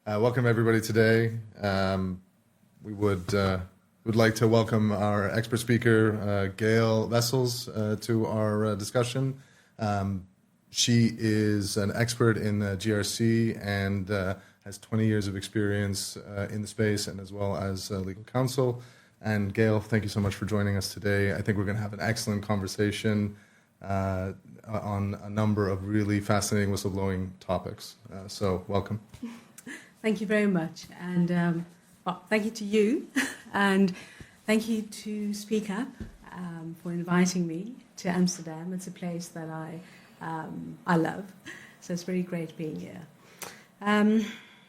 Welcome everybody today. We would like to welcome our expert speaker, Gail Wessels, to our discussion. She is an expert in GRC and has 20 years of experience in the space and as well as legal counsel. And Gail, thank you so much for joining us today. I think we're going to have an excellent conversation on a number of really fascinating whistleblowing topics. So welcome. Thank you very much, and thank you to you, and thank you to Speak Up for inviting me to Amsterdam. It's a place that I love, so it's very great being here.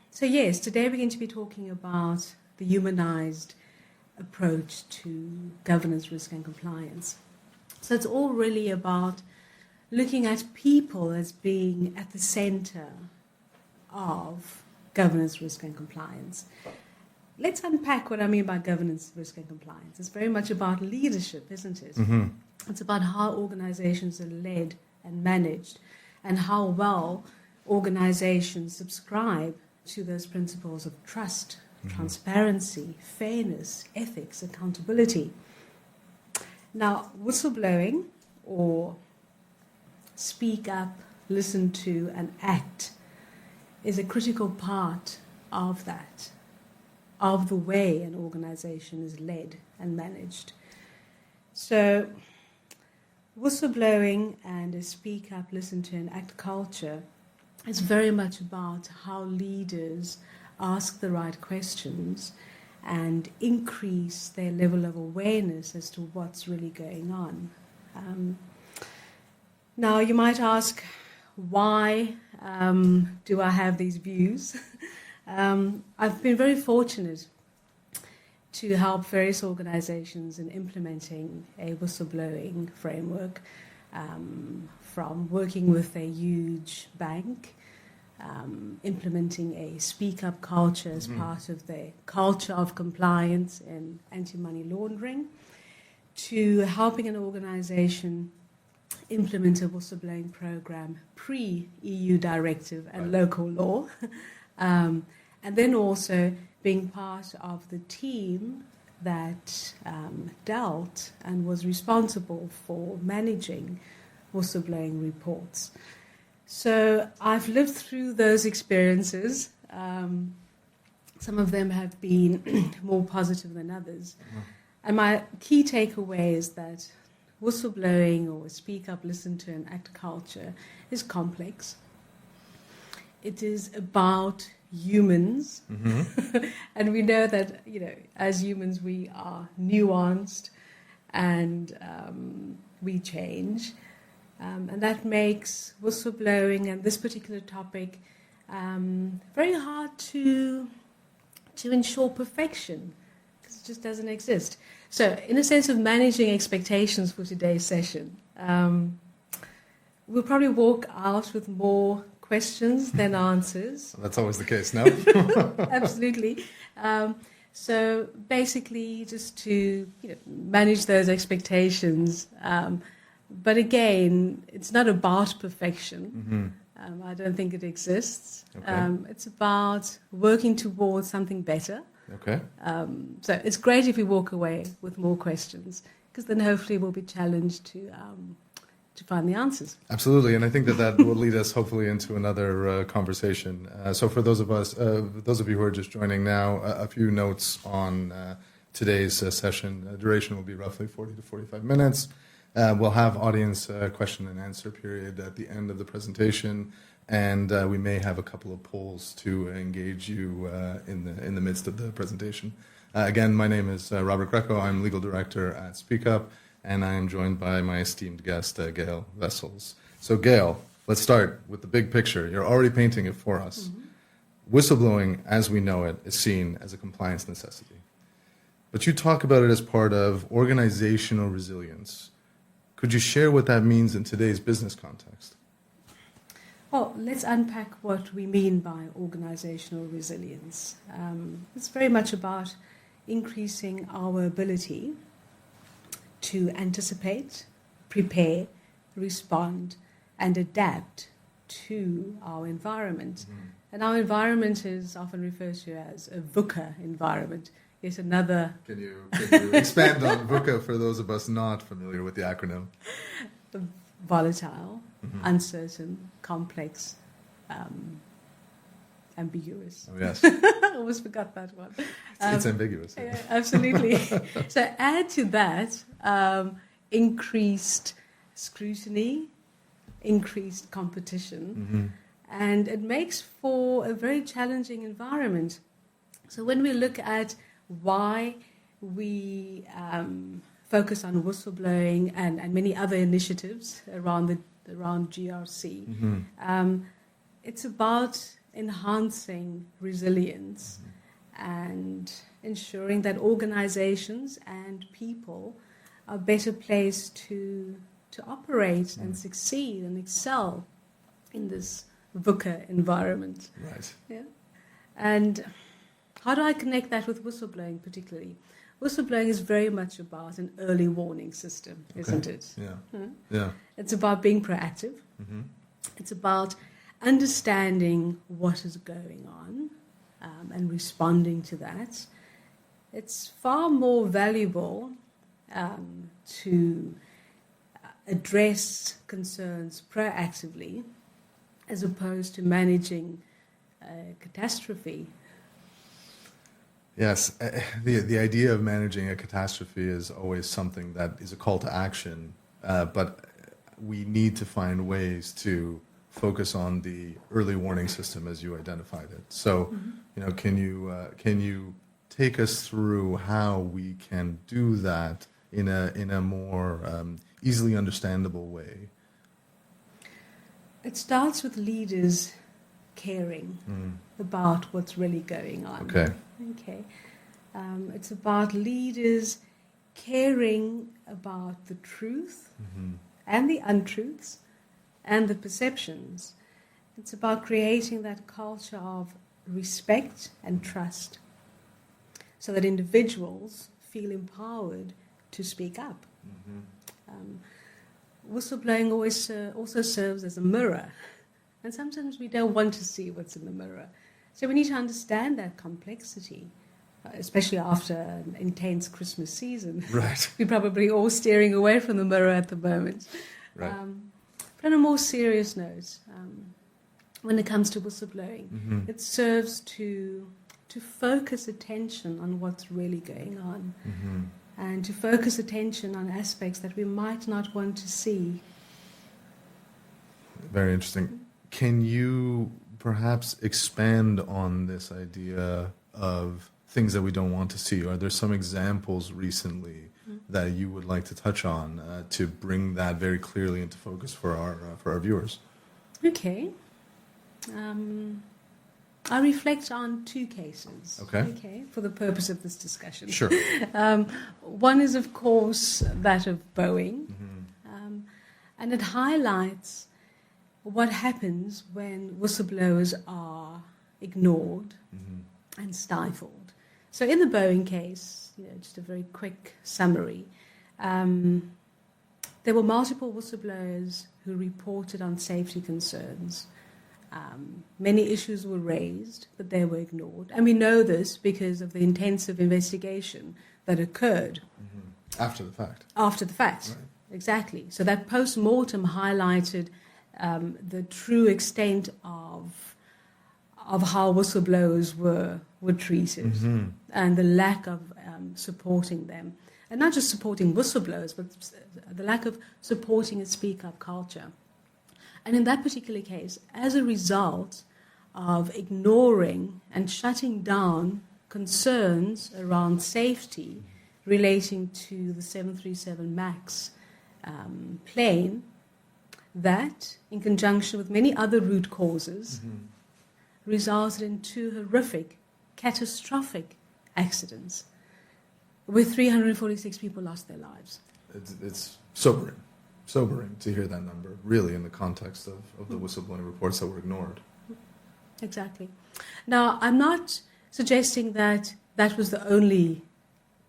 So yes, today we're going to be talking about the humanized approach to governance, risk and compliance. So it's all really about looking at people as being at the center of governance, risk and compliance. Let's unpack what I mean by governance, risk and compliance. It's very much about leadership, isn't it? Mm-hmm. It's about how organizations are led and managed and how well organizations subscribe to those principles of trust, transparency, fairness, ethics, accountability. Now, whistleblowing, or speak up, listen to and act, is a critical part of that, of the way an organization is led and managed. So whistleblowing and a speak up, listen to and act culture is very much about how leaders ask the right questions and increase their level of awareness as to what's really going on. Now you might ask, why do I have these views? I've been very fortunate to help various organizations in implementing a whistleblowing framework, from working with a huge bank, implementing a speak-up culture as part of the culture of compliance and anti-money laundering, to helping an organization implement a whistleblowing program pre-EU directive and local law, and then also being part of the team that dealt and was responsible for managing whistleblowing reports. So I've lived through those experiences. Some of them have been more positive than others. And my key takeaway is that whistleblowing or speak up, listen to and act culture is complex. It is about humans. And we know that, as humans we are nuanced and we change. And that makes whistleblowing and this particular topic very hard to ensure perfection, because it just doesn't exist. So in a sense of managing expectations for today's session, we'll probably walk out with more questions than answers. That's always the case, no? Absolutely. So basically just to manage those expectations. But again, it's not about perfection. I don't think it exists. Okay. It's about working towards something better. Okay. So it's great if we walk away with more questions, because then hopefully we'll be challenged to find the answers. Absolutely, and I think that will lead us hopefully into another conversation. So for those of you who are just joining now, a few notes on today's session. Duration will be roughly 40 to 45 minutes. We'll have audience question and answer period at the end of the presentation, and we may have a couple of polls to engage you in the midst of the presentation. Again, my name is Robert Greco. I'm legal director at Speak Up, and I am joined by my esteemed guest, Gail Wessels. So Gail, let's start with the big picture. You're already painting it for us. Whistleblowing, as we know it, is seen as a compliance necessity. But you talk about it as part of organizational resilience. Could you share what that means in today's business context? Well, let's unpack what we mean by organizational resilience. It's very much about increasing our ability to anticipate, prepare, respond, and adapt to our environment. And our environment is often referred to as a VUCA environment. It's another... Can you expand on VUCA for those of us not familiar with the acronym? Volatile, uncertain, complex, ambiguous. Oh, yes. I almost forgot that one. It's ambiguous. Yeah, absolutely. So add to that increased scrutiny, increased competition, and it makes for a very challenging environment. So when we look at why we focus on whistleblowing and many other initiatives around GRC, it's about enhancing resilience and ensuring that organizations and people are better placed to operate and succeed and excel in this VUCA environment. Right. Yeah. And how do I connect that with whistleblowing particularly? Whistleblowing is very much about an early warning system, isn't it? Yeah. Yeah. It's about being proactive. It's about understanding what is going on and responding to that. It's far more valuable to address concerns proactively as opposed to managing catastrophe. Yes, the idea of managing a catastrophe is always something that is a call to action, but we need to find ways to focus on the early warning system as you identified it. So, can you take us through how we can do that in a more easily understandable way? It starts with leaders caring about what's really going on. Okay. It's about leaders caring about the truth and the untruths and the perceptions. It's about creating that culture of respect and trust so that individuals feel empowered to speak up. Whistleblowing also serves as a mirror, and sometimes we don't want to see what's in the mirror. So we need to understand that complexity, especially after an intense Christmas season. Right. We're probably all staring away from the mirror at the moment. Right. But on a more serious note, when it comes to whistleblowing, it serves to focus attention on what's really going on and to focus attention on aspects that we might not want to see. Very interesting. Can you perhaps expand on this idea of things that we don't want to see? Are there some examples recently that you would like to touch on to bring that very clearly into focus for our viewers? Okay. I reflect on two cases. Okay. For the purpose of this discussion. Sure. One is, of course, that of Boeing, and it highlights what happens when whistleblowers are ignored and stifled. So in the Boeing case, just a very quick summary, there were multiple whistleblowers who reported on safety concerns. Many issues were raised, but they were ignored. And we know this because of the intensive investigation that occurred. After the fact. After the fact, Right. Exactly. So that post-mortem highlighted the true extent of how whistleblowers were treated and the lack of supporting them. And not just supporting whistleblowers, but the lack of supporting a speak-up culture. And in that particular case, as a result of ignoring and shutting down concerns around safety relating to the 737 MAX plane, that, in conjunction with many other root causes, resulted in two horrific, catastrophic accidents where 346 people lost their lives. It's sobering to hear that number, really, in the context of the whistleblowing reports that were ignored. Exactly. Now, I'm not suggesting that that was the only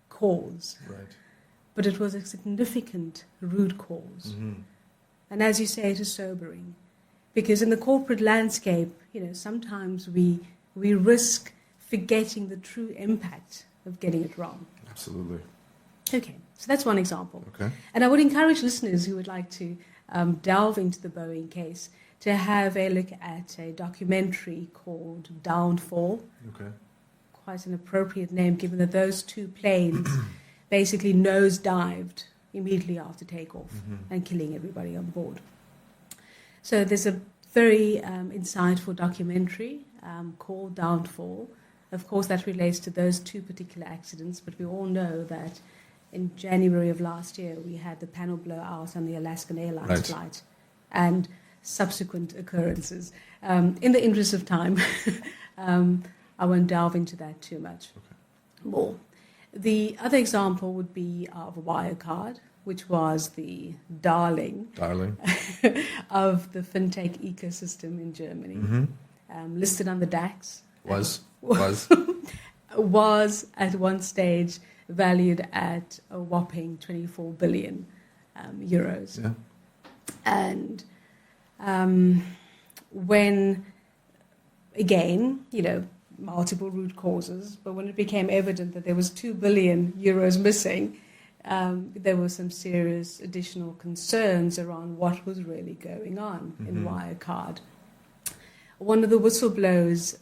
cause, Right. but it was a significant root cause. And as you say, it is sobering, Because in the corporate landscape, sometimes we risk forgetting the true impact of getting it wrong. Absolutely. Okay, so that's one example. Okay. And I would encourage listeners who would like to delve into the Boeing case to have a look at a documentary called Downfall. Okay. Quite an appropriate name, given that those two planes basically nosedived immediately after takeoff and killing everybody on board. So there's a very insightful documentary called Downfall. Of course, that relates to those two particular accidents, but we all know that in January of last year, we had the panel blowout on the Alaskan Airlines flight and subsequent occurrences. In the interest of time, I won't delve into that too much more. The other example would be of Wirecard, which was the darling of the fintech ecosystem in Germany, listed on the DAX. Was at one stage valued at a whopping 24 billion euros. Yeah. And when, again, multiple root causes, but when it became evident that there was 2 billion euros missing, there were some serious additional concerns around what was really going on in Wirecard. One of the whistleblowers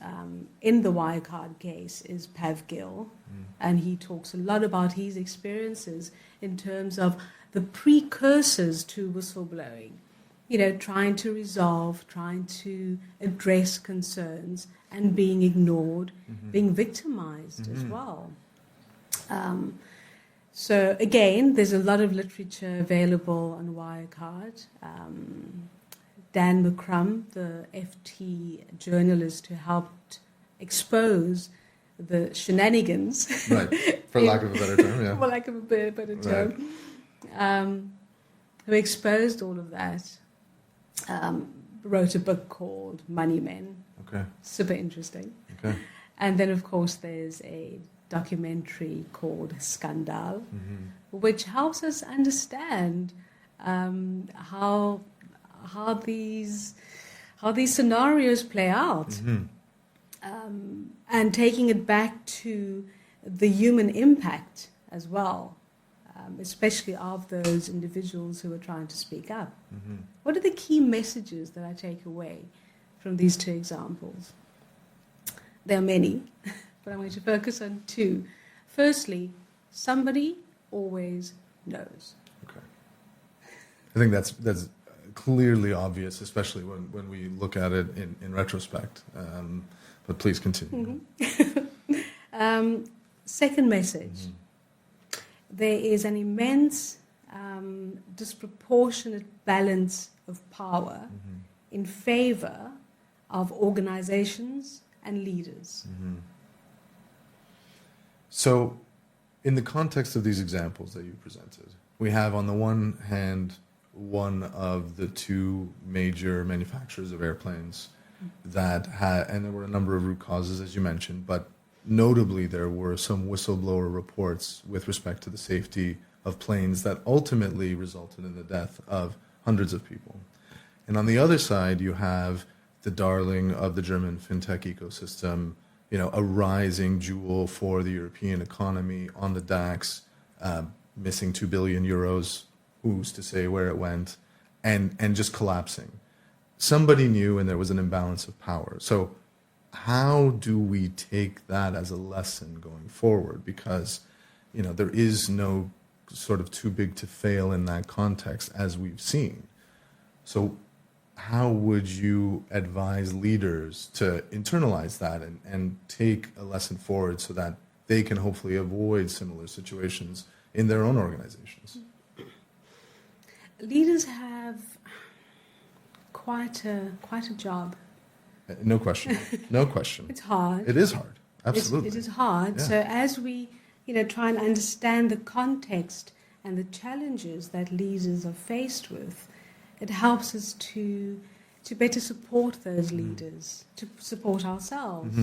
in the Wirecard case is Pav Gill, and he talks a lot about his experiences in terms of the precursors to whistleblowing, trying to resolve, trying to address concerns and being ignored, being victimized as well. So again, there's a lot of literature available on Wirecard. Dan McCrum, the FT journalist who helped expose the shenanigans. Right, for lack of a better term, yeah. For lack of a better term. Who exposed all of that, wrote a book called Money Men. Okay. Super interesting. Okay. And then, of course, there's a documentary called Skandal, which helps us understand how these scenarios play out, and taking it back to the human impact as well, especially of those individuals who are trying to speak up. What are the key messages that I take away from these two examples? There are many, but I'm going to focus on two. Firstly, somebody always knows. Okay. I think that's clearly obvious, especially when we look at it in retrospect. But please continue. Second message. There is an immense disproportionate balance of power in favor of organizations and leaders. So, in the context of these examples that you presented, we have on the one hand one of the two major manufacturers of airplanes that had, and there were a number of root causes, as you mentioned, but notably there were some whistleblower reports with respect to the safety of planes that ultimately resulted in the death of hundreds of people. And on the other side, you have the darling of the German fintech ecosystem, a rising jewel for the European economy on the DAX, missing 2 billion euros, who's to say where it went, and just collapsing. Somebody knew, and there was an imbalance of power. So how do we take that as a lesson going forward? Because, there is no sort of too big to fail in that context, as we've seen. So how would you advise leaders to internalize that and take a lesson forward so that they can hopefully avoid similar situations in their own organizations? Leaders have quite a job. No question. No question. It's hard. It is hard. Absolutely. It is hard. Yeah. So as we, try and understand the context and the challenges that leaders are faced with, it helps us to better support those leaders, to support ourselves.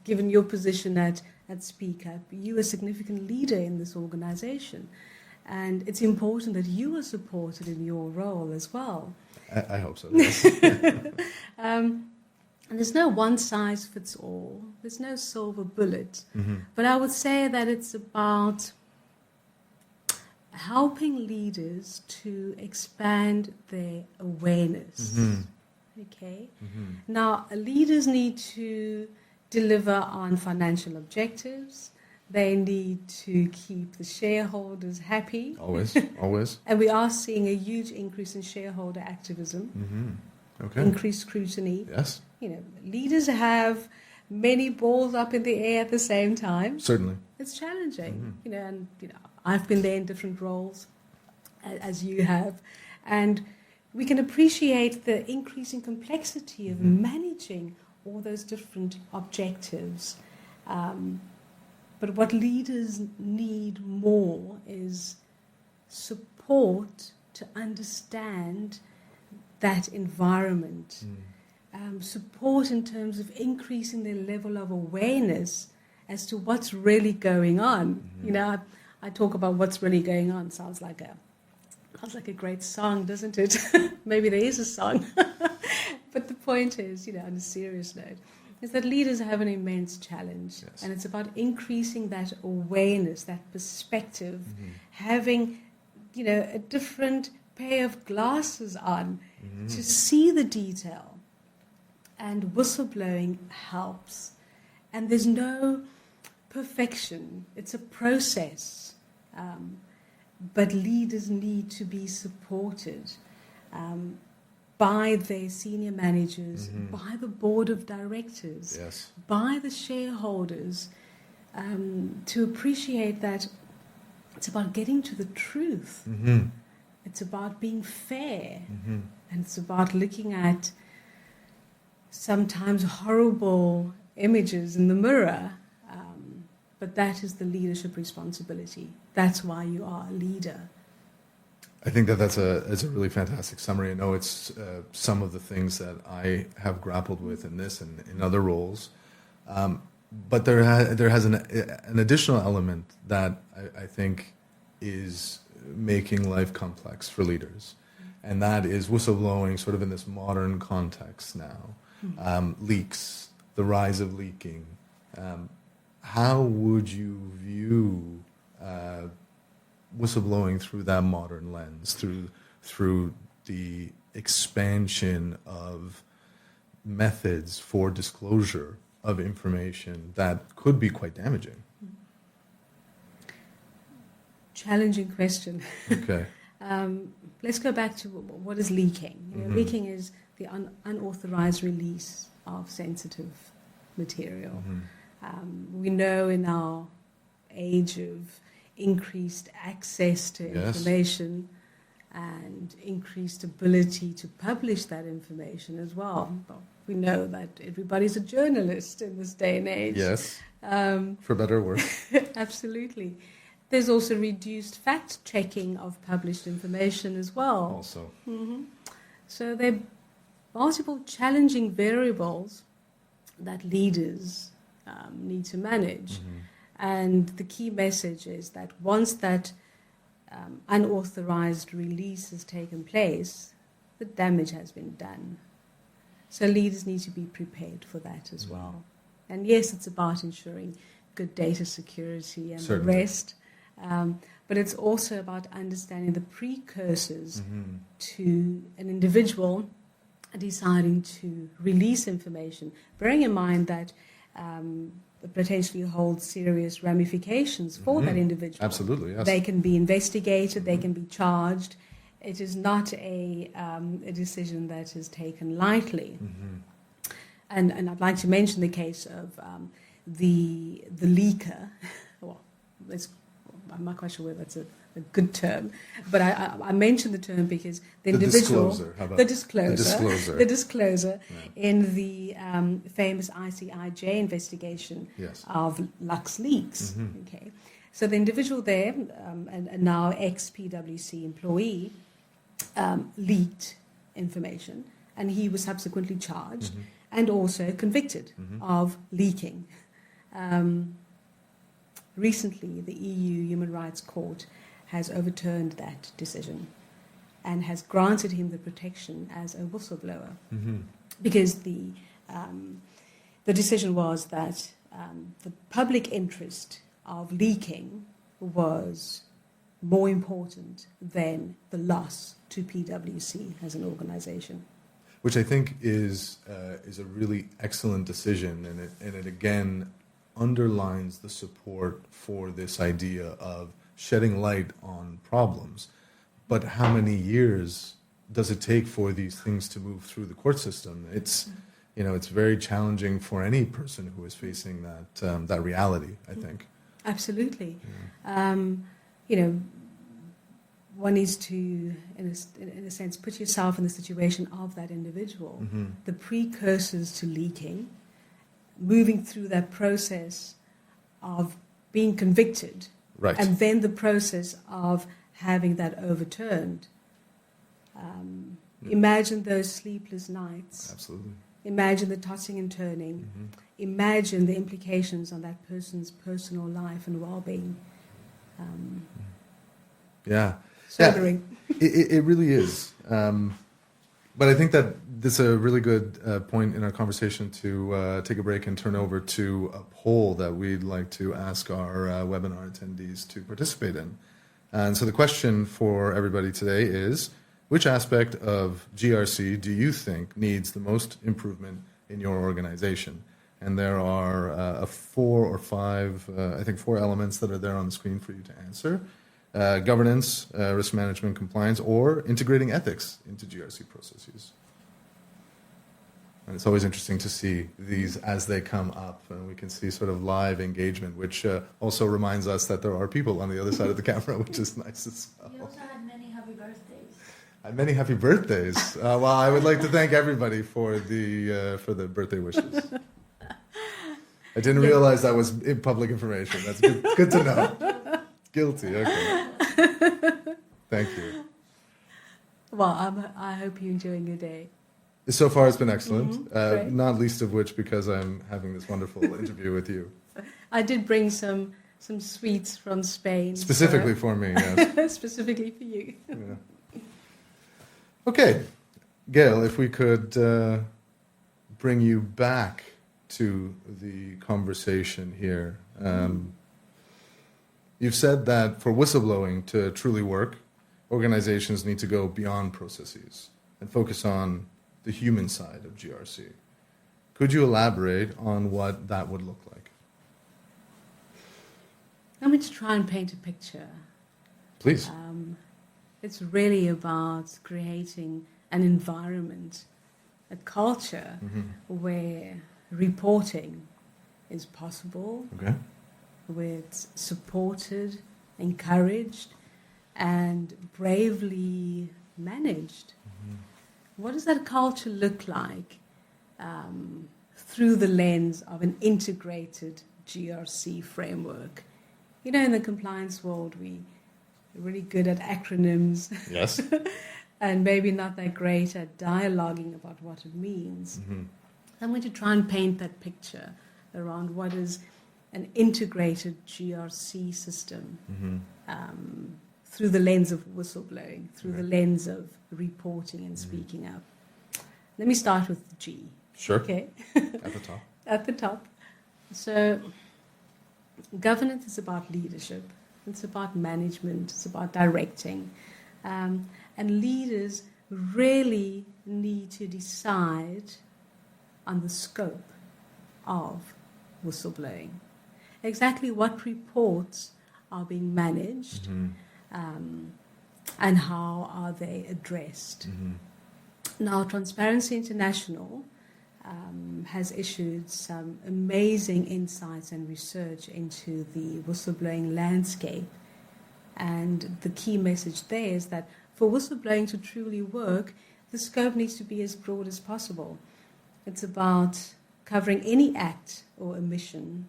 Given your position at Speak Up, you are a significant leader in this organization. And it's important that you are supported in your role as well. I hope so, yes. And there's no one size fits all. There's no silver bullet. But I would say that it's about helping leaders to expand their awareness. Okay. Now, leaders need to deliver on financial objectives. They need to keep the shareholders happy. Always, always. And we are seeing a huge increase in shareholder activism, Okay. increased scrutiny. Yes, You know, leaders have many balls up in the air at the same time. certainly. It's challenging, you know, and you know, I've been there in different roles, as you have, and we can appreciate the increasing complexity of managing all those different objectives. But what leaders need more is support to understand that environment. Support in terms of increasing their level of awareness as to what's really going on. You know, I talk about what's really going on. Sounds like a great song, doesn't it? Maybe there is a song. But the point is, you know, on a serious note, is that leaders have an immense challenge. Yes. And it's about increasing that awareness, that perspective, having, you know, a different pair of glasses on to see the detail. And whistleblowing helps. And there's no perfection. It's a process. But leaders need to be supported by their senior managers, by the board of directors, Yes. by the shareholders, to appreciate that it's about getting to the truth. It's about being fair. And it's about looking at sometimes horrible images in the mirror. But that is the leadership responsibility. That's why you are a leader. I think that's a really fantastic summary. I know it's some of the things that I have grappled with in this and in other roles. But there has an additional element that I think is making life complex for leaders. And that is whistleblowing sort of in this modern context now. Leaks, the rise of leaking. How would you view whistleblowing through that modern lens, through the expansion of methods for disclosure of information that could be quite damaging? Challenging question. Okay. Let's go back to what is leaking. You know, leaking is the unauthorized release of sensitive material. We know in our age of increased access to information and increased ability to publish that information as well. Well, we know that everybody's a journalist in this day and age. Yes. For better or worse. Absolutely. There's also reduced fact-checking of published information as well. Also. So there are multiple challenging variables that leaders need to manage. And the key message is that once that unauthorized release has taken place, the damage has been done. So leaders need to be prepared for that as well. And yes, it's about ensuring good data security and Certainly. the rest. But it's also about understanding the precursors to an individual deciding to release information, bearing in mind that potentially holds serious ramifications for that individual. Absolutely, yes. They can be investigated, they can be charged. It is not a decision that is taken lightly. And I'd like to mention the case of the leaker. Well, I'm not quite sure whether that's a good term, but I mentioned the term because the individual, the disclosure in the famous ICIJ investigation of LuxLeaks. Okay, so the individual there, and now ex-PwC employee, leaked information, and he was subsequently charged and also convicted of leaking. Recently, the EU Human Rights Court has overturned that decision. and has granted him the protection as a whistleblower. Mm-hmm. Because the decision was that the public interest of leaking was more important than the loss to PwC as an organisation. Which I think is a really excellent decision, and it again underlines the support for this idea of shedding light on problems. But how many years does it take for these things to move through the court system? It's very challenging for any person who is facing that reality, I think. Absolutely. Yeah. One needs to, in a sense, put yourself in the situation of that individual. Mm-hmm. The precursors to leaking, moving through that process of being convicted, Right. and then the process of having that overturned. Imagine those sleepless nights. Absolutely. Imagine the tossing and turning. Mm-hmm. Imagine the implications on that person's personal life and well-being. Yeah. Sobering. Yeah, it really is. But I think that this is a really good point in our conversation to take a break and turn over to a poll that we'd like to ask our webinar attendees to participate in. And so the question for everybody today is, which aspect of GRC do you think needs the most improvement in your organization? And there are 4 or 5, I think 4 elements that are there on the screen for you to answer. Governance, risk management, compliance, or integrating ethics into GRC processes. And it's always interesting to see these as they come up, and we can see sort of live engagement, which also reminds us that there are people on the other side of the camera, which is nice as well. You also had many happy birthdays. And many happy birthdays. Well, I would like to thank everybody for the birthday wishes. I didn't realize that was public information. That's good to know. Guilty, okay. Thank you. Well, I hope you're enjoying your day. So far, it's been excellent. Great. Not least of which because I'm having this wonderful interview with you. I did bring some sweets from Spain. Specifically for me, yes. Specifically for you. Yeah. Okay, Gail, if we could bring you back to the conversation here. You've said that for whistleblowing to truly work, organizations need to go beyond processes and focus on the human side of GRC. Could you elaborate on what that would look like? I'm going to try and paint a picture. Please. It's really about creating an environment, a culture where reporting is possible, Okay. where it's supported, encouraged, and bravely managed. What does that culture look like through the lens of an integrated GRC framework? You know, in the compliance world, we're really good at acronyms. Yes. And maybe not that great at dialoguing about what it means. I'm going to try and paint that picture around what is an integrated GRC system through the lens of whistleblowing, through the lens of reporting and speaking up. Let me start with G. Sure. Okay. At the top. At the top. So governance is about leadership. It's about management. It's about directing. And leaders really need to decide on the scope of whistleblowing. Exactly what reports are being managed and how are they addressed. Now, Transparency International has issued some amazing insights and research into the whistleblowing landscape. And the key message there is that for whistleblowing to truly work, the scope needs to be as broad as possible. It's about covering any act or omission,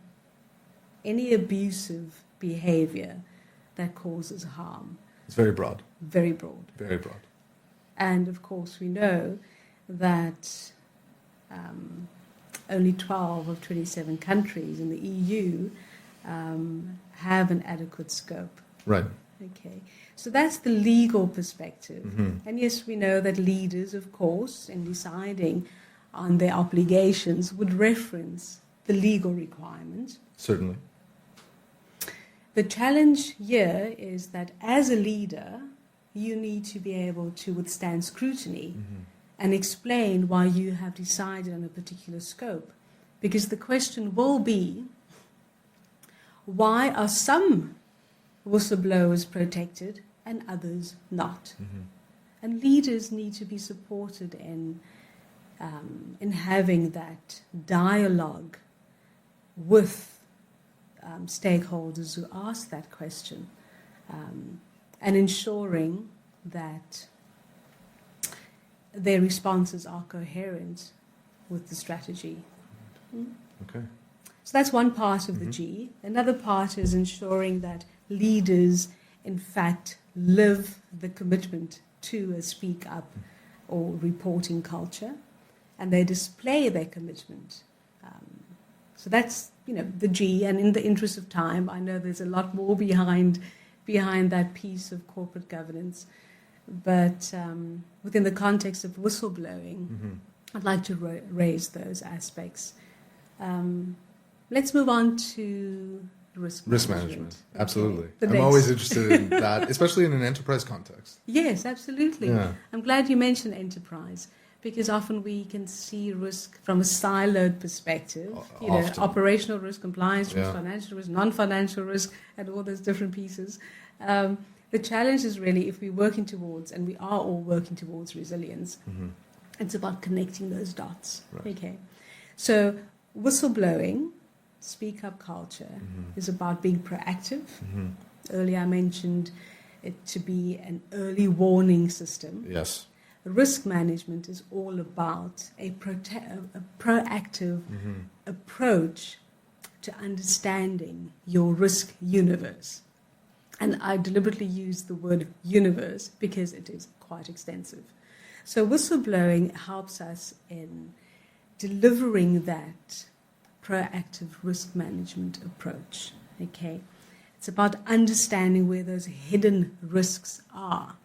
any abusive behavior that causes harm. It's very broad. Very broad. Very broad. And of course, we know that only 12 of 27 countries in the EU have an adequate scope. Right. Okay, so that's the legal perspective. Mhm. And yes, we know that leaders, of course, in deciding on their obligations, would reference the legal requirement. Certainly. The challenge here is that as a leader, you need to be able to withstand scrutiny and explain why you have decided on a particular scope. Because the question will be, why are some whistleblowers protected and others not? And leaders need to be supported in having that dialogue with stakeholders who ask that question, and ensuring that their responses are coherent with the strategy. Okay. So that's one part of the G. Another part is ensuring that leaders, in fact, live the commitment to a speak up or reporting culture, and they display their commitment. So that's, the G. And in the interest of time, I know there's a lot more behind that piece of corporate governance, but within the context of whistleblowing, I'd like to raise those aspects. Let's move on to risk management. Absolutely. Okay. I'm always interested in that, especially in an enterprise context. Yes, absolutely. Yeah. I'm glad you mentioned enterprise, because often we can see risk from a siloed perspective. Often. Operational risk, compliance risk, Yeah. financial risk, non-financial risk, and all those different pieces. The challenge is really, if we're working towards, and we are all working towards resilience, it's about connecting those dots. Right. Okay. So whistleblowing, speak up culture, is about being proactive. Earlier I mentioned it to be an early warning system. Yes. Risk management is all about a proactive approach to understanding your risk universe. And I deliberately use the word universe because it is quite extensive. So whistleblowing helps us in delivering that proactive risk management approach. Okay, it's about understanding where those hidden risks are.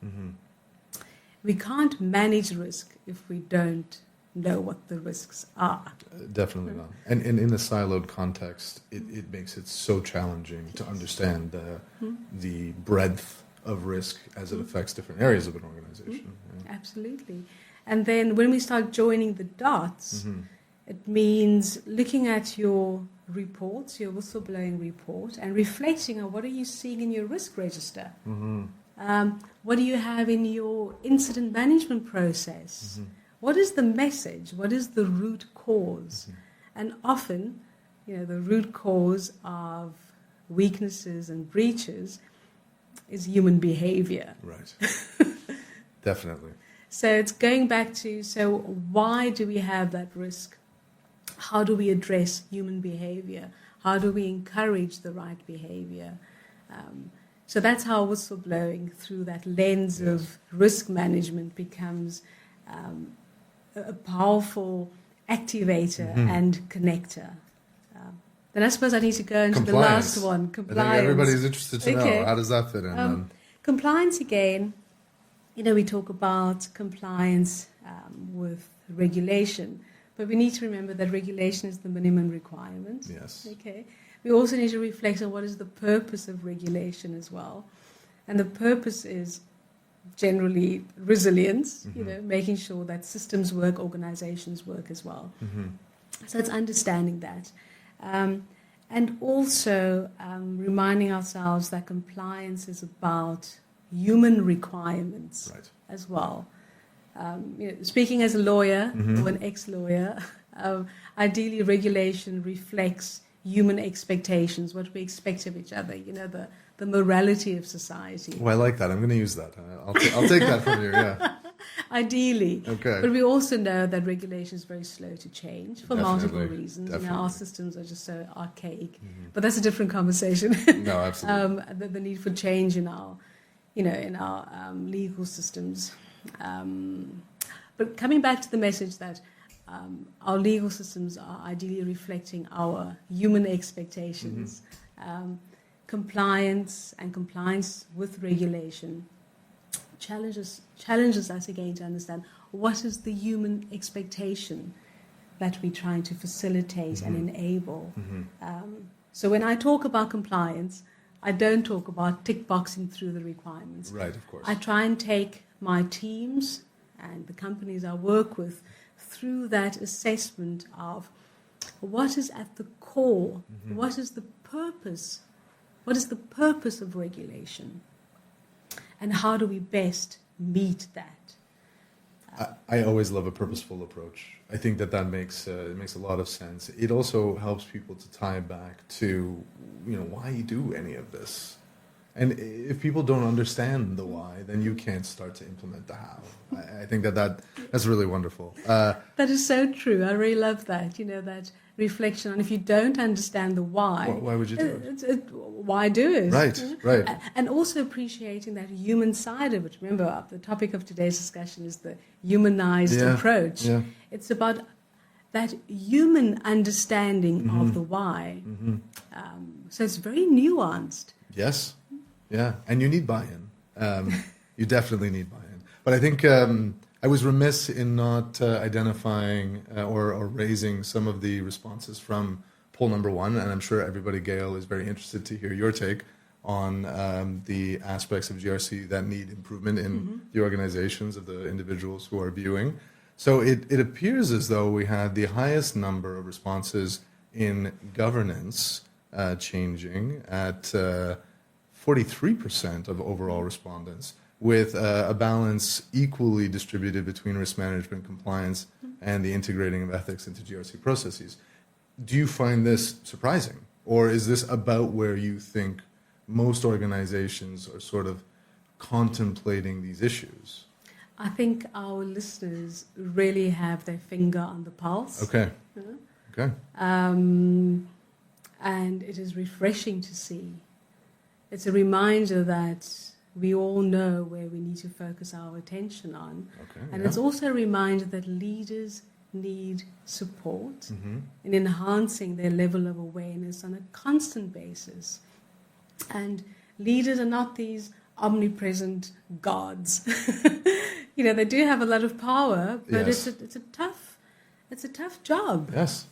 We can't manage risk if we don't know what the risks are. Definitely not. And in the siloed context, it makes it so challenging to understand the breadth of risk as it affects different areas of an organization. Yeah. Absolutely. And then when we start joining the dots, it means looking at your reports, your whistleblowing report, and reflecting on what are you seeing in your risk register. What do you have in your incident management process? What is the message? What is the root cause? And often, the root cause of weaknesses and breaches is human behavior. Right. Definitely. So it's going back to, so why do we have that risk? How do we address human behavior? How do we encourage the right behavior? So that's how whistleblowing through that lens of risk management becomes a powerful activator and connector. Then I suppose I need to go into the last one, compliance. I think everybody's interested to know, how does that fit in then? Compliance, again, we talk about compliance with regulation, but we need to remember that regulation is the minimum requirement. Yes. Okay. We also need to reflect on what is the purpose of regulation as well. And the purpose is generally resilience, making sure that systems work, organizations work as well. So it's understanding that. And also reminding ourselves that compliance is about human requirements as well. Speaking as a lawyer or an ex-lawyer, ideally regulation reflects human expectations, what we expect of each other, the morality of society. Well, I like that. I'm going to use that. I'll take that from you, yeah. Ideally. Okay. But we also know that regulation is very slow to change for multiple Definitely. reasons. Definitely. Our systems are just so archaic. But that's a different conversation. No, absolutely. The need for change in our, legal systems. But coming back to the message that our legal systems are ideally reflecting our human expectations. compliance and compliance with regulation challenges us again to understand what is the human expectation that we're trying to facilitate and enable. So when I talk about compliance, I don't talk about tick boxing through the requirements. Right, of course. I try and take my teams and the companies I work with through that assessment of what is at the core, what is the purpose of regulation, and how do we best meet that. I always love a purposeful approach. I think that makes it makes a lot of sense. It also helps people to tie back to why you do any of this. And if people don't understand the why, then you can't start to implement the how. I think that's really wonderful. That is so true. I really love that. That reflection on if you don't understand the why would you do it? Why do it? Right. And also appreciating that human side of it. Remember, the topic of today's discussion is the humanized approach. Yeah. It's about that human understanding of the why. So it's very nuanced. Yes. Yeah, and you need buy-in. You definitely need buy-in. But I think I was remiss in not identifying or raising some of the responses from poll number 1, and I'm sure everybody, Gail, is very interested to hear your take on the aspects of GRC that need improvement in the organizations of the individuals who are viewing. So it appears as though we had the highest number of responses in governance changing at 43% of overall respondents, with a balance equally distributed between risk management, compliance, and the integrating of ethics into GRC processes. Do you find this surprising? Or is this about where you think most organizations are sort of contemplating these issues? I think our listeners really have their finger on the pulse. Okay. Okay. And it is refreshing to see. It's a reminder that we all know where we need to focus our attention on. Okay, and it's also a reminder that leaders need support in enhancing their level of awareness on a constant basis. And leaders are not these omnipresent gods. They do have a lot of power, but Yes. it's a tough job. Yes.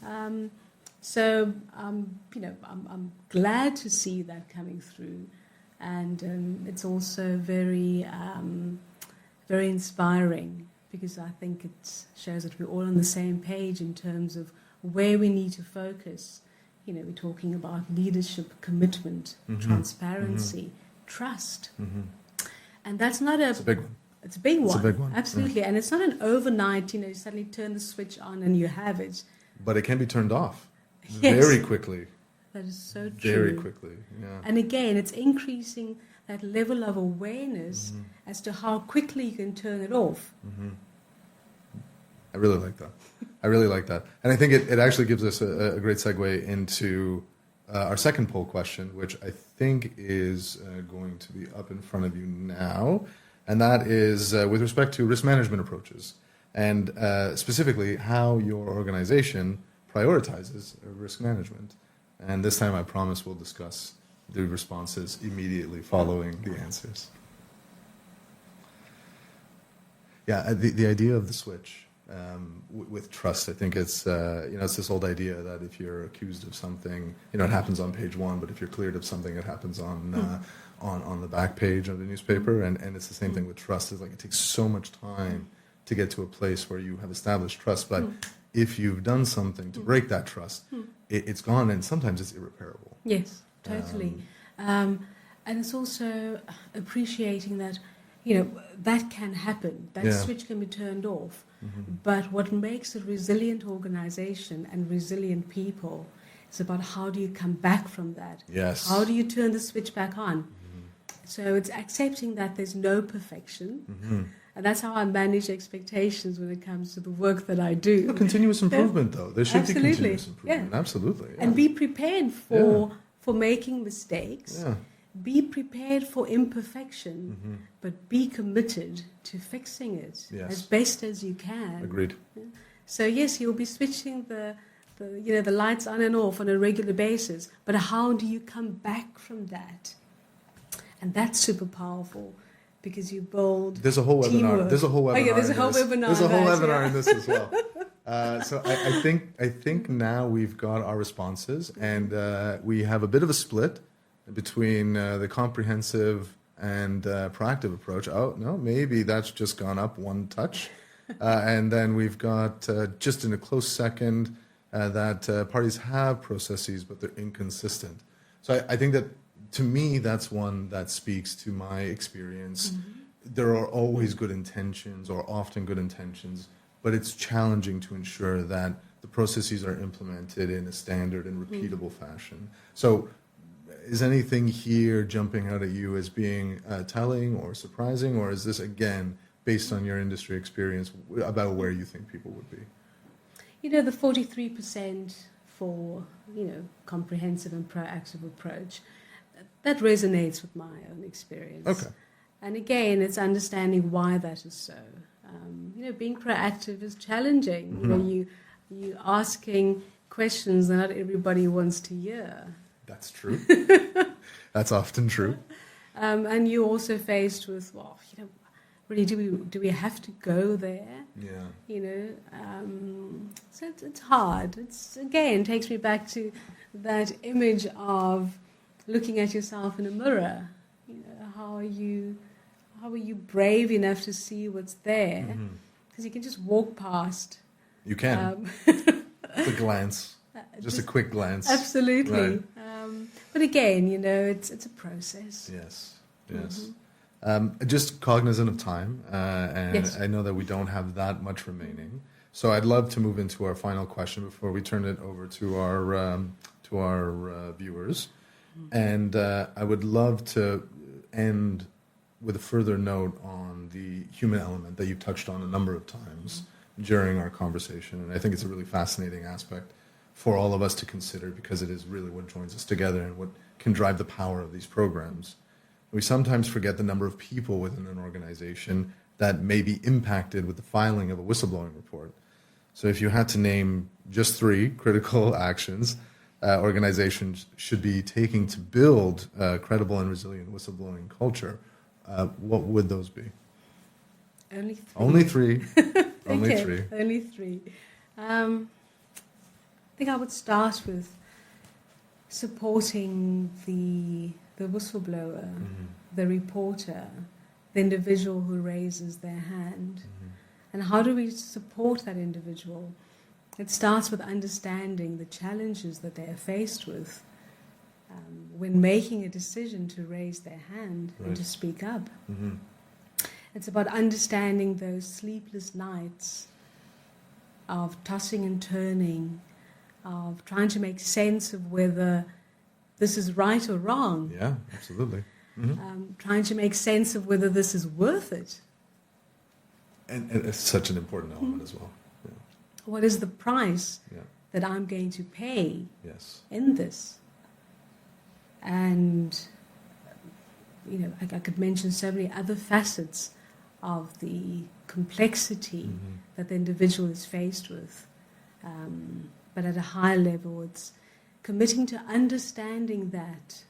So, I'm glad to see that coming through, and it's also very, very inspiring, because I think it shows that we're all on the same page in terms of where we need to focus. We're talking about leadership, commitment, transparency, trust, and that's not It's a big one. It's a big one. It's a big one. Absolutely, and it's not an overnight. You suddenly turn the switch on and you have it. But it can be turned off Yes. very quickly. That is so true. Very quickly, yeah. And again, it's increasing that level of awareness as to how quickly you can turn it off. I really like that. And I think it actually gives us a great segue into our second poll question, which I think is going to be up in front of you now. And that is with respect to risk management approaches, and specifically how your organization prioritizes risk management. And this time I promise we'll discuss the responses immediately following the answers. Yeah, the idea of the switch with trust, I think it's it's this old idea that if you're accused of something, it happens on page 1, but if you're cleared of something, it happens on the back page of the newspaper. And it's the same thing with trust. It's like it takes so much time to get to a place where you have established trust, but if you've done something to break that trust, it's gone, and sometimes it's irreparable. Yes, totally. And it's also appreciating that, that can happen. That switch can be turned off. But what makes a resilient organization and resilient people is about how do you come back from that? Yes. How do you turn the switch back on? So it's accepting that there's no perfection. And that's how I manage expectations when it comes to the work that I do. Continuous improvement, though. There should Absolutely. be continuous improvement. Yeah. Absolutely. Yeah. And be prepared for making mistakes. Yeah. Be prepared for imperfection, but be committed to fixing it as best as you can. Agreed. So yes, you'll be switching the the lights on and off on a regular basis, but how do you come back from that? And that's super powerful because you build There's a whole webinar. teamwork. There's a whole webinar. Okay, there's a whole webinar. There's a whole about it, webinar yeah. in this as well. So I think now we've got our responses, and we have a bit of a split between the comprehensive and proactive approach. Oh no, maybe that's just gone up one touch, and then we've got just in a close second that parties have processes, but they're inconsistent. So I think that to me that's one that speaks to my experience. There are always good intentions, or often good intentions, but it's challenging to ensure that the processes are implemented in a standard and repeatable fashion. So is anything here jumping out at you as being telling or surprising, or is this, again, based on your industry experience, about where you think people would be? The 43% for, comprehensive and proactive approach, that resonates with my own experience. Okay. And again, it's understanding why that is so. Being proactive is challenging. You asking questions that not everybody wants to hear. That's true. That's often true. And you're also faced with, really, do we have to go there? Yeah. So it's hard. It's, again, takes me back to that image of looking at yourself in a mirror. How are you brave enough to see what's there? Because you can just walk past. You can. A glance. Just a quick glance. Absolutely. Right. But again, it's a process. Yes. Just cognizant of time, and Yes. I know that we don't have that much remaining. So I'd love to move into our final question before we turn it over to our viewers. And I would love to end with a further note on the human element that you've touched on a number of times during our conversation. And I think it's a really fascinating aspect for all of us to consider, because it is really what joins us together and what can drive the power of these programs. We sometimes forget the number of people within an organization that may be impacted with the filing of a whistleblowing report. So if you had to name just 3 critical actions organizations should be taking to build a credible and resilient whistleblowing culture, what would those be? Only 3. Only 3. Only Okay, 3. Only 3. I think I would start with supporting the whistleblower, the reporter, the individual who raises their hand. And how do we support that individual? It starts with understanding the challenges that they are faced with when making a decision to raise their hand and to speak up. It's about understanding those sleepless nights of tossing and turning, of trying to make sense of whether this is right or wrong. Yeah, absolutely. Trying to make sense of whether this is worth it. And it's such an important element as well. Yeah. What is the price Yeah. that I'm going to pay Yes. in this? And, I could mention so many other facets of the complexity that the individual is faced with. But at a high level, it's committing to understanding that,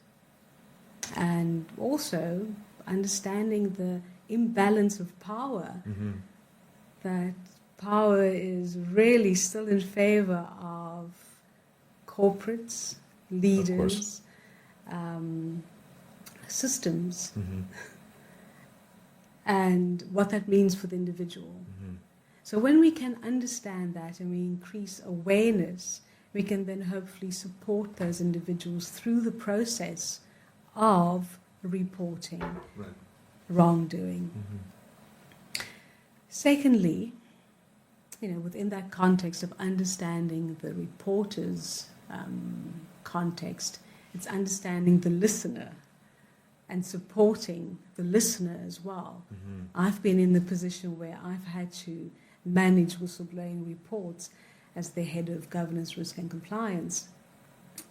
and also understanding the imbalance of power, that power is really still in favor of corporates, leaders, systems, and what that means for the individual. So when we can understand that and we increase awareness, we can then hopefully support those individuals through the process of reporting wrongdoing. Secondly, within that context of understanding the reporter's context, it's understanding the listener and supporting the listener as well. I've been in the position where I've had to manage whistleblowing reports as the head of governance, risk and compliance,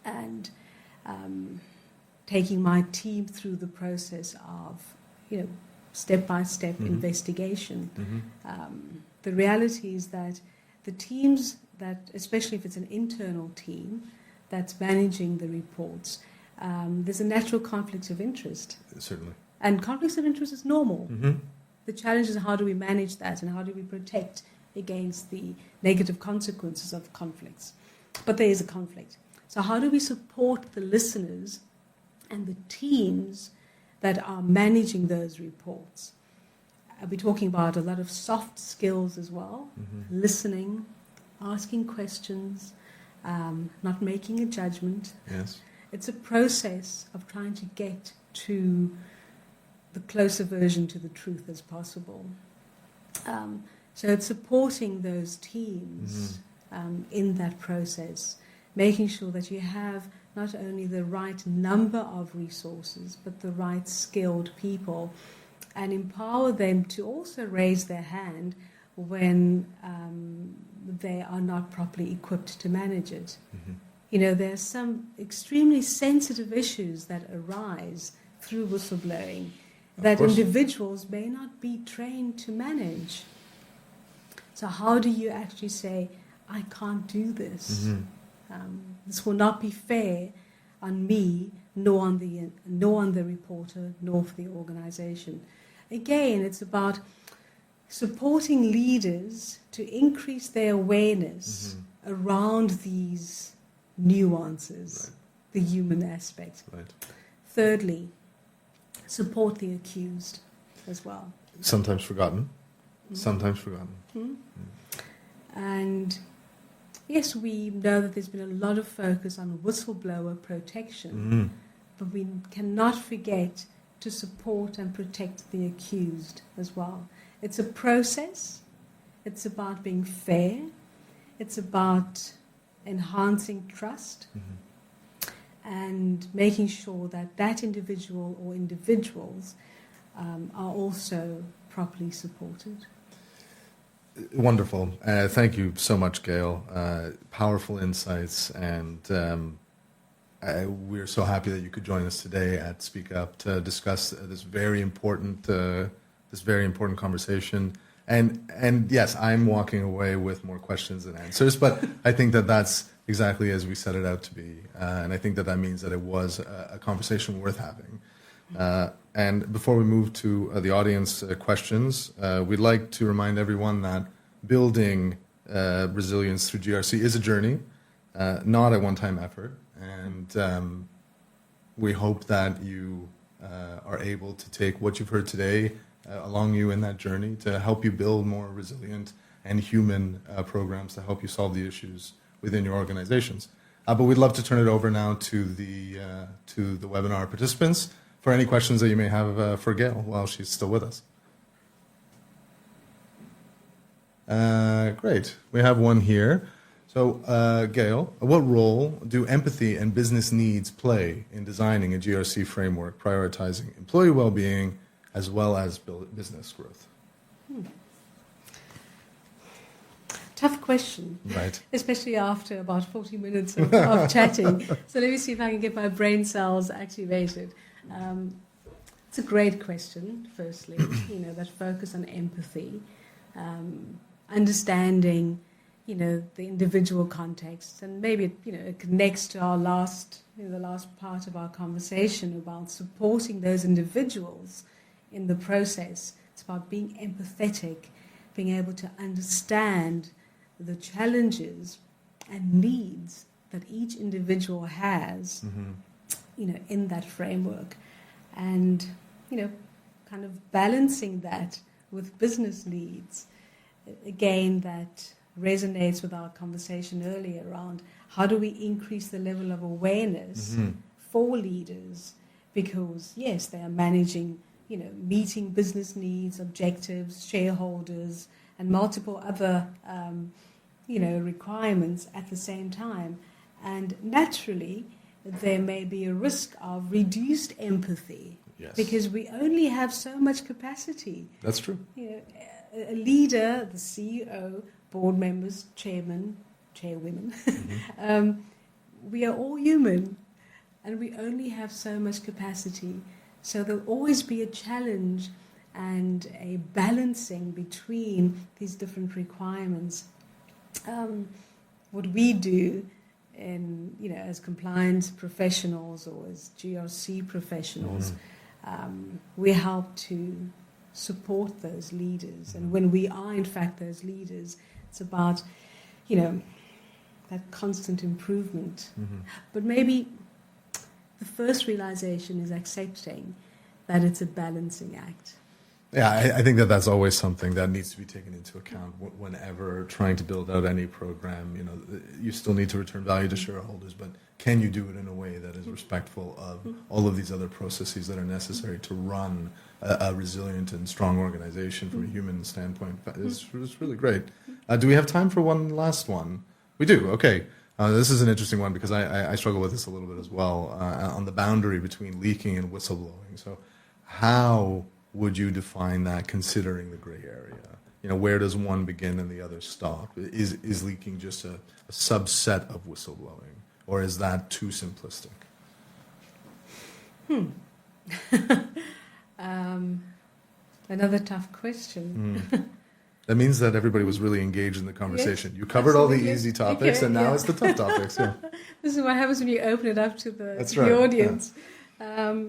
and taking my team through the process of, step-by-step investigation. The reality is that the teams that, especially if it's an internal team that's managing the reports, there's a natural conflict of interest. Certainly. And conflicts of interest is normal. Mm-hmm. The challenge is how do we manage that and how do we protect against the negative consequences of conflicts. But there is a conflict. So how do we support the listeners and the teams that are managing those reports? We're talking about a lot of soft skills as well, Mm-hmm. listening, asking questions, not making a judgment. Yes. It's a process of trying to get to the closer version to the truth as possible. So it's supporting those teams in that process, making sure that you have not only the right number of resources, but the right skilled people, and empower them to also raise their hand when they are not properly equipped to manage it. Mm-hmm. You know, there are some extremely sensitive issues that arise through whistleblowing that course. individuals may not be trained to manage. So how do you actually say, I can't do this? Mm-hmm. This will not be fair on me, nor on the reporter, nor for the organisation. Again, it's about supporting leaders to increase their awareness around these nuances, the human aspect. Right. Thirdly, support the accused as well. Sometimes forgotten. Sometimes forgotten. And yes, we know that there's been a lot of focus on whistleblower protection, Mm-hmm. but we cannot forget to support and protect the accused as well. It's a process. It's about being fair. It's about enhancing trust and making sure that that individual or individuals are also properly supported. Wonderful. Thank you so much, Gail. Powerful insights, and we're so happy that you could join us today at Speak Up to discuss this very important conversation. And yes, I'm walking away with more questions than answers, but I think that that's exactly as we set it out to be, and I think that that means that it was a conversation worth having. And before we move to the audience questions, we'd like to remind everyone that building resilience through GRC is a journey, not a one-time effort. And we hope that you are able to take what you've heard today along you in that journey to help you build more resilient and human programs to help you solve the issues within your organizations. But we'd love to turn it over now to the webinar participants for any questions that you may have for Gail while she's still with us. Great. We have one here. So, Gail, what role do empathy and business needs play in designing a GRC framework prioritizing employee well-being as well as business growth? Tough question, Right. especially after about 40 minutes of chatting. So let me see if I can get my brain cells activated. It's a great question, firstly, that focus on empathy, understanding, the individual context, and maybe, it connects to our the last part of our conversation about supporting those individuals in the process. It's about being empathetic, being able to understand the challenges and needs that each individual has, in that framework, and, kind of balancing that with business needs. Again, that resonates with our conversation earlier around how do we increase the level of awareness for leaders, because, yes, they are managing, meeting business needs, objectives, shareholders, and multiple other, requirements at the same time. And naturally, there may be a risk of reduced empathy, Yes. because we only have so much capacity. That's true. A leader, the CEO, board members, chairwomen, we are all human, and we only have so much capacity. So there'll always be a challenge and a balancing between these different requirements. what we do in, as compliance professionals or as GRC professionals, we help to support those leaders. And when we are, in fact, those leaders, it's about, that constant improvement. But maybe the first realization is accepting that it's a balancing act. Yeah, I think that's always something that needs to be taken into account whenever trying to build out any program. You still need to return value to shareholders, but can you do it in a way that is respectful of all of these other processes that are necessary to run a resilient and strong organization from a human standpoint? It's really great. Do we have time for one last one? We do. Okay. This is an interesting one because I struggle with this a little bit as well on the boundary between leaking and whistleblowing. So how would you define that considering the gray area? Where does one begin and the other stop? Is leaking just a subset of whistleblowing, or is that too simplistic? Another tough question. That means that everybody was really engaged in the conversation. Yes, you covered all the easy topics, and now it's the tough topics. Yeah. This is what happens when you open it up to the audience. Yeah.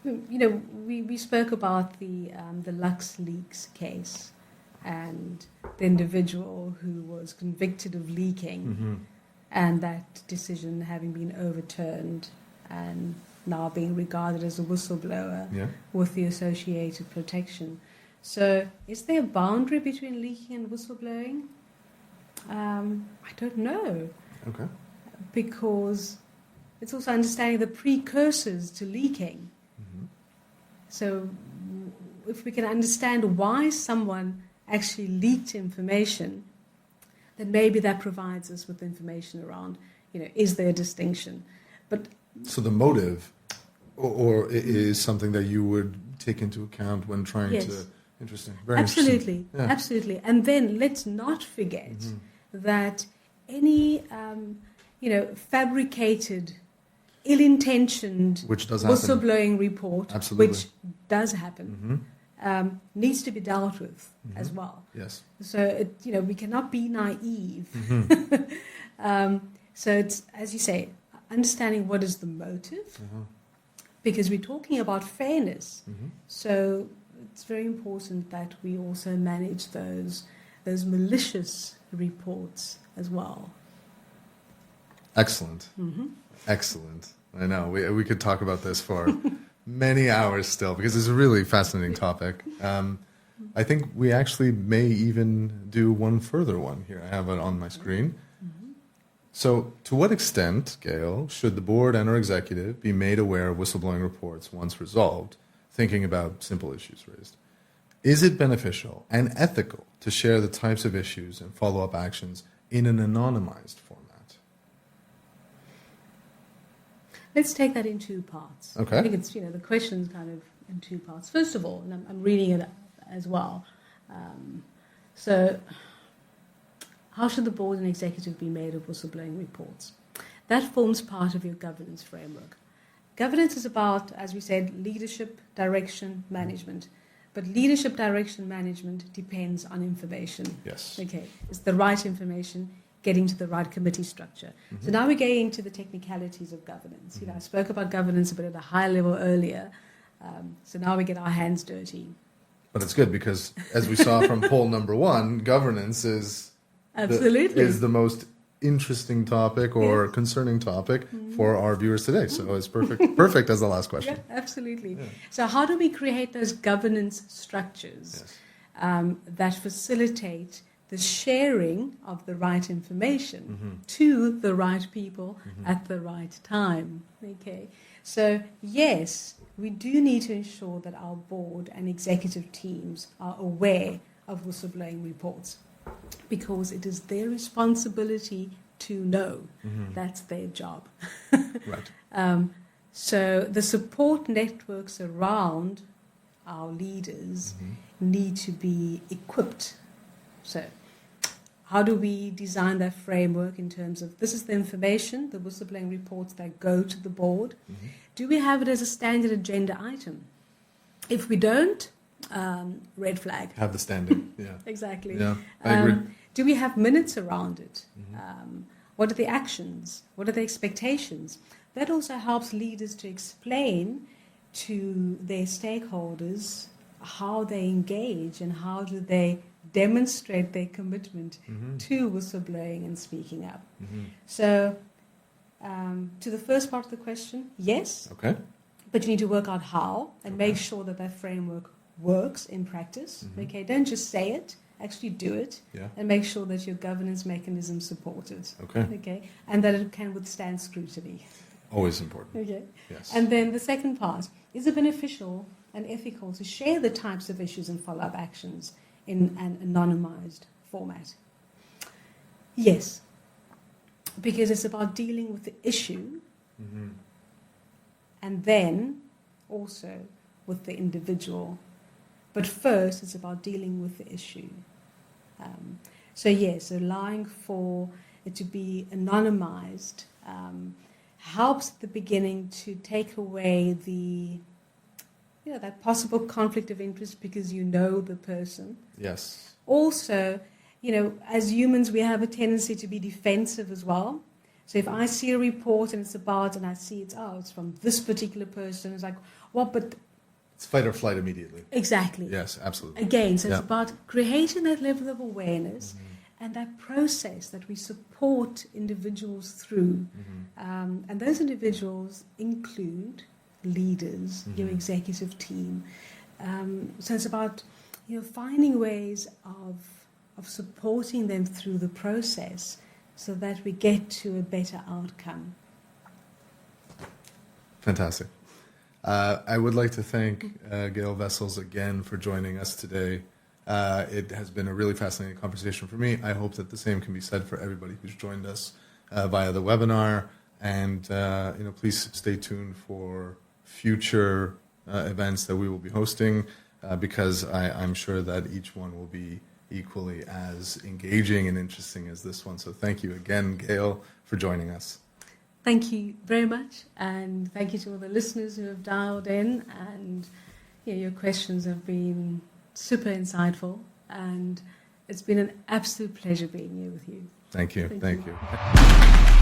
We spoke about the LuxLeaks case and the individual who was convicted of leaking, and that decision having been overturned and now being regarded as a whistleblower with the associated protection. So is there a boundary between leaking and whistleblowing? I don't know. Okay. Because it's also understanding the precursors to leaking. So if we can understand why someone actually leaked information, then maybe that provides us with information around, is there a distinction? But so the motive or is something that you would take into account when trying to... Interesting. Very absolutely. Yeah. Absolutely. And then let's not forget that any, fabricated, ill-intentioned whistleblowing report, which does happen, needs to be dealt with as well. Yes. So, we cannot be naive. So it's, as you say, understanding what is the motive, because we're talking about fairness. So it's very important that we also manage those malicious reports as well. Excellent. Excellent. I know. We could talk about this for many hours still because it's a really fascinating topic. I think we actually may even do one further one here. I have it on my screen. So to what extent, Gail, should the board and or executive be made aware of whistleblowing reports once resolved, thinking about simple issues raised? Is it beneficial and ethical to share the types of issues and follow-up actions in an anonymized format? Let's take that in two parts. Okay. I think it's, the question's kind of in two parts. First of all, and I'm reading it as well. So how should the board and executive be made of whistleblowing reports? That forms part of your governance framework. Governance is about, as we said, leadership, direction, management. But leadership, direction, management depends on information. Yes. Okay. It's the right information getting to the right committee structure. So now we're getting into the technicalities of governance. I spoke about governance a bit at a high level earlier. So now we get our hands dirty. But it's good because, as we saw from poll number 1, governance is the most interesting topic or concerning topic for our viewers today. So it's perfect as the last question. Yeah, absolutely. Yeah. So how do we create those governance structures that facilitate the sharing of the right information to the right people at the right time? Okay. So yes, we do need to ensure that our board and executive teams are aware of whistleblowing reports, because it is their responsibility to know. That's their job. Right. So the support networks around our leaders need to be equipped. So how do we design that framework in terms of this is the information, the whistleblowing reports that go to the board? Do we have it as a standard agenda item? If we don't, red flag. Have the standing. Yeah. Exactly. Yeah, I agree. Do we have minutes around it? Mm-hmm. What are the actions? What are the expectations? That also helps leaders to explain to their stakeholders how they engage and how do they demonstrate their commitment Mm-hmm. to whistleblowing and speaking up. Mm-hmm. So, to the first part of the question, yes, Okay. but you need to work out how and Okay. make sure that that framework works in practice. Mhm. Okay, don't just say it, actually do it, Yeah. and make sure that your governance mechanism support it. Okay. Okay, and that it can withstand scrutiny. Always important. Okay, Yes. and then the second part, is it beneficial and ethical to share the types of issues and follow-up actions in an anonymized format? Yes, because it's about dealing with the issue Mm-hmm. and then also with the individual. But first, it's about dealing with the issue. So yes, allowing for it to be anonymized helps at the beginning to take away the, that possible conflict of interest because you know the person. Yes. Also, as humans, we have a tendency to be defensive as well. So if I see a report and I see it's from this particular person, it's like, well, but It's fight or flight immediately. exactly. Yes, absolutely. Again, so Yeah. it's about creating that level of awareness and that process that we support individuals through. Mm-hmm. And those individuals include leaders, your Mhm. executive team. So it's about finding ways of supporting them through the process so that we get to a better outcome. Fantastic. I would like to thank Gail Wessels again for joining us today. It has been a really fascinating conversation for me. I hope that the same can be said for everybody who's joined us via the webinar. And please stay tuned for future events that we will be hosting because I'm sure that each one will be equally as engaging and interesting as this one. So thank you again, Gail, for joining us. Thank you very much, and thank you to all the listeners who have dialed in, and your questions have been super insightful, and it's been an absolute pleasure being here with you. Thank you. Thank Thank you. you.